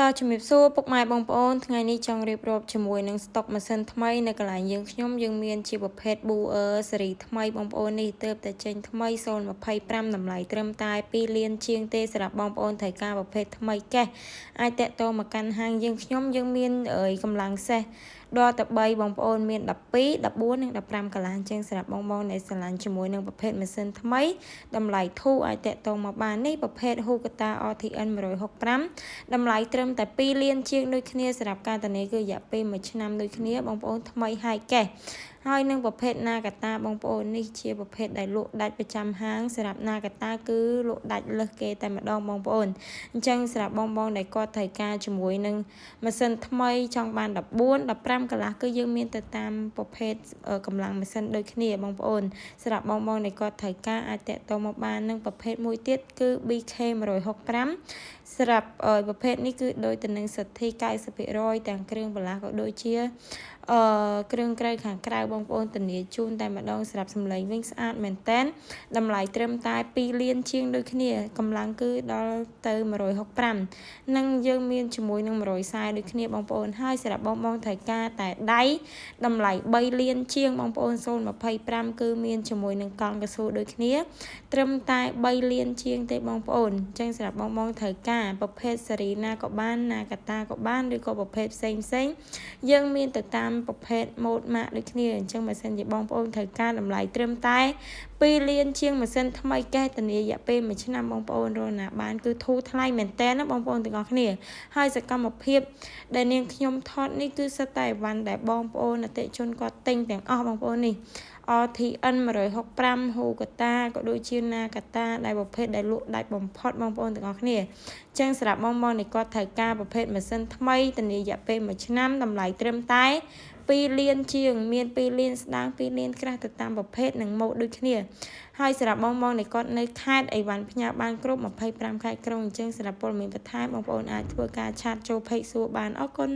តើជំរាបសួរពុកម៉ែបងប្អូនថ្ងៃនេះចង់រៀបរាប់ជាមួយនឹងស្តុកម៉ាស៊ីនថ្មីនៅកន្លែងយើងមានជាប្រភេទ Booer ស៊េរីថ្មីបងប្អូននេះទើបតែចេញថ្មី025តម្លៃត្រឹមតែ2លានជាងទេសម្រាប់បងប្អូនត្រូវការប្រភេទថ្មីកេះអាចតាក់ទងមកកាន់ហាងយើងមានកម្លាំងសេះដល់ទៅ3បងប្អូនមាន12 14និង15កន្លះជាងសម្រាប់បងដែលស្រឡាញ់ជាមួយនឹងប្រភេទម៉ាស៊ីនថ្មីតម្លៃធូរអាចតាក់ទងមកបាននេះប្រភេទ Hugata RTN 165តម្លៃត្រឹមតែ2លានជាងដូចគ្នាសម្រាប់ការធានាគឺរយៈពេល1ឆ្នាំដូចគ្នាបងប្អូនថ្មីហើយកេះហើយនឹងប្រភេទ Nagata បងប្អូននេះជាប្រភេទដែលលក់ដាច់ប្រចាំហាងសម្រាប់ Nagata គឺលក់ដាច់លើសគេតែម្ដងបងប្អូនអញ្ចឹងសម្រាប់បងដែលគាត់ត្រូវការជាមួយនឹងម៉ាស៊ីនថ្មីចង់បាន14 15កន្លះគឺយើងមានទៅតាមប្រភេទកម្លាំងម៉ាស៊ីនដូចគ្នាបងប្អូនសម្រាប់បងដែលគាត់ត្រូវការអាចតាក់ទងមកបាននឹងប្រភេទមួយទៀតគឺ BK 165សម្រាប់ប្រភេទនេះគឺដូចទៅនឹងសិទ្ធិ 90% ទាំងគ្រឿងបន្លាស់ក៏ដូចជាគ្រឿងក្រៅខាងក្រៅបងប្អូនធានាជូនតែម្ដងសម្រាប់សម្លេងវិញស្អាតមែនតែនតម្លៃត្រឹមតែ2លានជាងដូចគ្នាកម្លាំងគឺដល់ទៅ165និងយើងមានជាមួយនឹង140ដូចគ្នាបងប្អូនហើយសម្រាប់បងត្រូវការតែដៃតម្លៃ3លានជាងបងប្អូន025គឺមានជាមួយនឹងកង់កស៊ូដូចគ្នាត្រឹមតែ3លានជាងទេបងប្អូនអញ្ចឹងសម្រាប់បងត្រូវការប្រភេទស៊េរីណាក៏បានណាកាតាក៏បានឬក៏ប្រភេទផ្សេងយើងមានទៅតាមប្រភេទម៉ូដម៉ាកដូចគ្នាអញ្ចឹងបើសិនជាបងប្អូនត្រូវការតម្លៃត្រឹមតែ2លានជាងម៉ាស៊ីនថ្មីកេះធានារយៈពេល1ឆ្នាំបងប្អូនរកណាបានគឺធូរថ្លៃមែនតើណាបងប្អូនទាំងអស់គ្នាហើយសកម្មភាពដែលនាងខ្ញុំថតនេះគឺសិតតែអីវ៉ាន់ដែលបងប្អូនអតិជនគាត់ទិញទាំងអស់បងប្អូននេះ RTN 165 Hugata ក៏ដូចជា Nagata ដែលប្រភេទដែលលក់ដាច់បំផុតបងប្អូនទាំងអស់គ្នាចឹងសម្រាប់បងដែលគាត់ត្រូវការប្រភេទម៉ាស៊ីនថ្មីធានារយៈពេល1ឆ្នាំតម្លៃត្រឹមតែ2លានជាងមាន2លានស្ដាង2លានក្រាស់ទៅតាមប្រភេទនិងម៉ូដដូចគ្នាហើយសម្រាប់បងដែលគាត់នៅខេត្តអីវ៉ាន់ផ្ញើបានគ្រប់25ខេត្តក្រុងអញ្ចឹងសម្រាប់ព័ត៌មានបន្ថែមបងប្អូនអាចធ្វើការឆាតចូល page សួរបានអរគុណ